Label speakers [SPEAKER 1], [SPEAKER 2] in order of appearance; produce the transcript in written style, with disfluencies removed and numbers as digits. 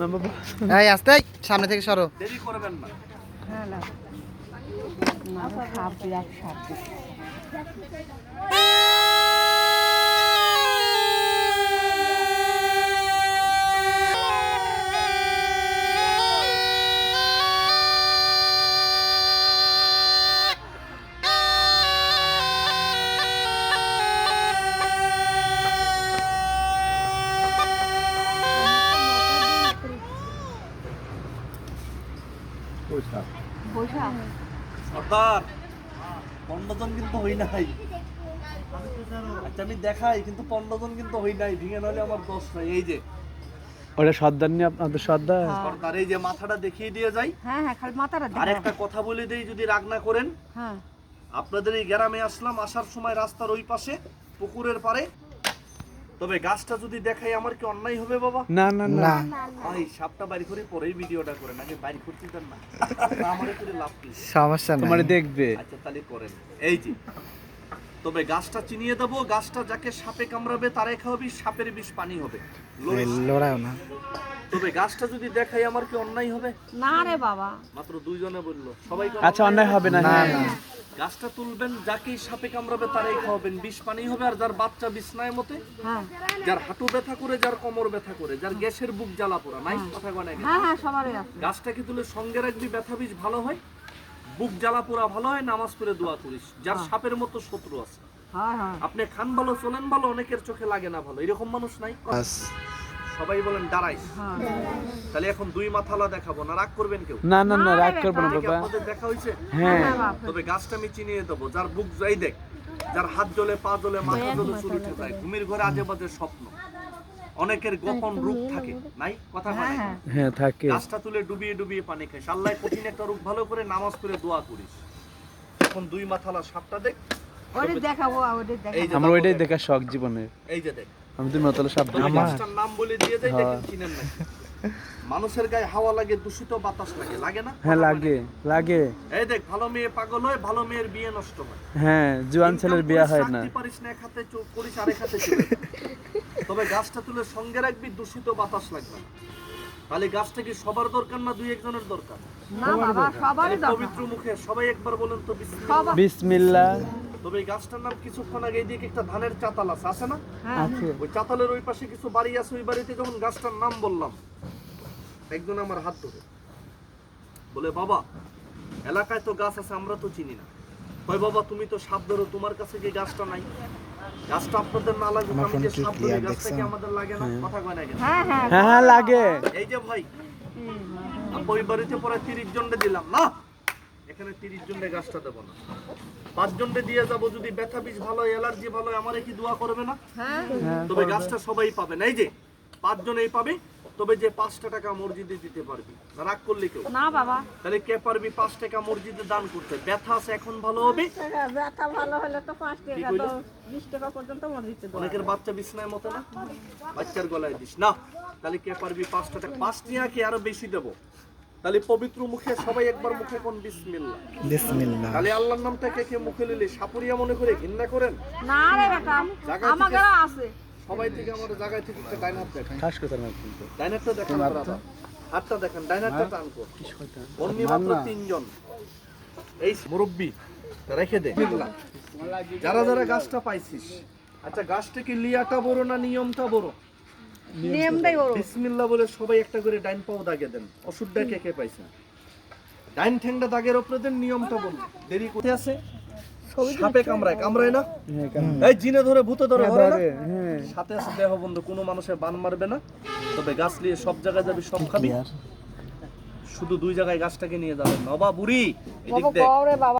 [SPEAKER 1] না বাবা
[SPEAKER 2] এই আস্তে সামনে থেকে সরো
[SPEAKER 3] দেরি করবেন না
[SPEAKER 4] হ্যাঁ না না সাপ বিরাট সাপ বৈশা
[SPEAKER 3] সর্দার 15 জন কিন্তু হই নাই আচ্ছা আমি দেখাই কিন্তু 15 জন কিন্তু হই নাই ভেঙে নলে আমার দোষ নাই এই যে
[SPEAKER 1] ওটা সর্দার নিয়ে আপনাদের সর্দার
[SPEAKER 3] সর্দার এই যে মাথাটা দেখিয়ে দিয়ে যাই
[SPEAKER 4] হ্যাঁ হ্যাঁ খালি মাথাটা
[SPEAKER 3] আর একটা কথা বলে দেই যদি রাগ না করেন
[SPEAKER 4] হ্যাঁ
[SPEAKER 3] আপনাদের এই গ্রামে আসলাম আসার সময় রাস্তার ওই পাশে পুকুরের পাড়ে তবে গাছটা যদি দেখাই আমার কি অন্যায় হবে বাবা
[SPEAKER 1] না না না
[SPEAKER 3] ভাই সাপটা বাড়ি করে পরেই ভিডিওটা করেন আগে বাড়ি করতে দেন না আমারে করে লাভ কি
[SPEAKER 2] সমস্যা নাই
[SPEAKER 1] তোমারে দেখবে
[SPEAKER 3] আচ্ছা তাহলে করেন এই যে তবে গাছটা চিনিয়ে দেবো গাছটা যাকে সাপে কামড়াবে তারে খাওয়াবি সাপের বিষ পানি হবে
[SPEAKER 2] লড়াও না
[SPEAKER 3] তবে গাছটা যদি দেখাই আমার কি অন্যায় হবে
[SPEAKER 4] না রে বাবা
[SPEAKER 3] মাত্র দুইজনে বললো সবাই
[SPEAKER 1] আচ্ছা অন্যায় হবে না হ্যাঁ
[SPEAKER 3] গাছটা তুলবেন যাকেই সাপে কামড়াবে তারাই খাওয়াবেন বিষ পানি হবে আর যার বাচ্চা বিছনায় মতে
[SPEAKER 4] হ্যাঁ
[SPEAKER 3] যার হাঁটু ব্যথা করে যার কোমর ব্যথা করে যার গ্যাসের বুক জ্বালা পোড়া নাই কথা কয়
[SPEAKER 4] হ্যাঁ হ্যাঁ সবারই আছে
[SPEAKER 3] গাছটাকে তুলে সঙ্গে রাখবি ব্যথা বিষ ভালো হয় বুক জ্বালা পোড়া ভালো হয় নামাজ পড়ে দোয়া করিস যার সাপের মতো শত্রু আছে
[SPEAKER 4] হ্যাঁ হ্যাঁ
[SPEAKER 3] আপনি খান ভালো চলেন ভালো অনেকের চোখে লাগে না ভালো এরকম মানুষ নাই সবাই বলেন দাঁড়াইস
[SPEAKER 4] হ্যাঁ
[SPEAKER 3] তাহলে এখন দুই মাথালা দেখাবো না রাগ করবেন কেউ
[SPEAKER 1] না না না রাগ করব না
[SPEAKER 3] কি
[SPEAKER 1] বাবা
[SPEAKER 3] আপনাদের দেখা হইছে
[SPEAKER 1] হ্যাঁ
[SPEAKER 3] তবে গাছটা আমি চিনিয়ে দেবো যার বুক যাই দেখ যার হাত জ্বলে পা জ্বলে মাথা জ্বলে চুল উঠে যায় ঘুমের ঘরে আজে বাজে স্বপ্ন অনেকের গোপন রূপ থাকে নাই কথা হয় না
[SPEAKER 1] হ্যাঁ থাকে
[SPEAKER 3] গাছটা তুলে ডুবিয়ে ডুবিয়ে পানি খাইস আল্লাহ কঠিন একটা রূপ ভালো করে নামাজ পড়ে দোয়া করিস এখন দুই মাথালা সাপটা দেখ
[SPEAKER 4] ওরে দেখাবো ওরে দেখাবো
[SPEAKER 3] এই যে
[SPEAKER 1] আমার ওইটাই দেখা শখ জীবনে
[SPEAKER 3] এই যে দেখ
[SPEAKER 1] আমি তুমি মতল সব
[SPEAKER 3] তবে গাছটার নাম বলে দিয়ে যাই দেখেন চিনেন না মানুষের গায়ে হাওয়া লাগে দূষিত বাতাস লাগে লাগে না
[SPEAKER 1] হ্যাঁ লাগে লাগে
[SPEAKER 3] এই দেখ ভালো মেয়ে পাগল হয় ভালো মেয়ের বিয়ে নষ্ট হয়
[SPEAKER 1] হ্যাঁ জোয়ান ছেলের বিয়ে হয় না
[SPEAKER 3] চাকরি পারিস না এক হাতে চোখ করিস আরেক হাতে চলে তবে গাছটা তুলে সঙ্গে রাখবি দূষিত বাতাস লাগবে না। তাহলে গাছটা কি সবার দরকার না দুই একজনের দরকার
[SPEAKER 4] না বাবা সবারই দরকার
[SPEAKER 3] পবিত্র মুখে সবাই একবার বলেন তো বিসমিল্লাহ।
[SPEAKER 4] সবার
[SPEAKER 1] বিসমিল্লাহ
[SPEAKER 3] তবে এই গাছটার নাম কিছুক্ষণ আগে এইদিকে একটা ধানের চাতাল আছে না
[SPEAKER 4] হ্যাঁ
[SPEAKER 1] আছে
[SPEAKER 3] ওই চাতালের ওই পাশে কিছু বাড়ি আছে ওই বাড়িতে যখন গাছটার নাম বললাম একজন আমার হাত ধরে বলে বাবা এলাকায় তো গাছ আছে আমরা তো চিনি না কই বাবা তুমি তো সাপ ধরো তোমার কাছে কি গাছটা নাই গাছটা আপনাদের না লাগুক আমি যে সাপ ধরি গাছটা কি আমাদের লাগে না কথা কয় না কেন
[SPEAKER 4] হ্যাঁ হ্যাঁ
[SPEAKER 1] হ্যাঁ হ্যাঁ লাগে
[SPEAKER 3] এই যে ভাই আমি ওই বাড়িতে পরে 30 জনকে দিলাম না এখানে 30 জনকে গাছটা দেব না 5 জনকে দিয়ে যাব যদি ব্যথা বিষ ভালো অ্যালার্জি ভালো আমারে কি দোয়া করবে না
[SPEAKER 4] হ্যাঁ
[SPEAKER 3] তবে গাছটা সবাই পাবে না এই যে 5 জনেই পাবে তবে যে 5 টাকা মসজিদে দিতে পারবি না রাগ করলে কেউ
[SPEAKER 4] না বাবা
[SPEAKER 3] তাহলে কে পারবি 5 টাকা মসজিদে দান করতে ব্যথা আছে এখন ভালো হবে
[SPEAKER 4] ব্যথা ভালো হলে তো 5 টাকা তো 20 টাকা পর্যন্ত মসজিদে দেব
[SPEAKER 3] অনেকের বাচ্চা বিছনায় মতো না বাচ্চার গলায় দিস না তাহলে কে পারবি 5 টাকা 5 টিয়া কি আরো বেশি দেব তাহলে পবিত্র মুখে সবাই একবার মুখে কোন বিসমিল্লাহ
[SPEAKER 2] বিসমিল্লাহ
[SPEAKER 3] তাহলে আল্লাহর নামটাকে কে মুখে নিলে সাপুরিয়া মনে করে ঘৃণা করেন
[SPEAKER 4] না রে বেটা আমার ঘরে আছে
[SPEAKER 3] সবাই থেকে আমার জায়গায় থেকে একটা ডাইন হাত দেখেন
[SPEAKER 1] খাস কথা না কিন্তু
[SPEAKER 3] ডাইন হাতটা দেখেন আপনারা হাতটা দেখেন ডাইন হাতটা টান কর অন্য মাত্র 3 জন এই মুরব্বি রেখে দে যারা যারা গাছটা পাইছিস আচ্ছা গাছটা কি লিয়াটা বড় না নিয়মটা বড়
[SPEAKER 4] নেমটাই ওর
[SPEAKER 3] বিসমিল্লাহ বলে সবাই একটা করে ডাইন পাও দাগে দেন ওষুধটা কে কে পাইছেন ডাইন ঠ্যাংটা দাগের উপরে দেন নিয়মটা বলুন দেরি কোথায় আছে সাপে কামড়ায় কামড়ায় না এই জিনে ধরে ভূতে ধরে ধরে না
[SPEAKER 1] হ্যাঁ
[SPEAKER 3] সাথে আছে দেহ বন্ধু কোনো মানুষের বান মারবে না তবে গাছ নিয়ে সব জায়গায় যাবি সব খাবি শুধু দুই জায়গায় গাছটাকে নিয়ে যাবেন নবা বুড়ি এদিক দেখ
[SPEAKER 4] বাবা বাবা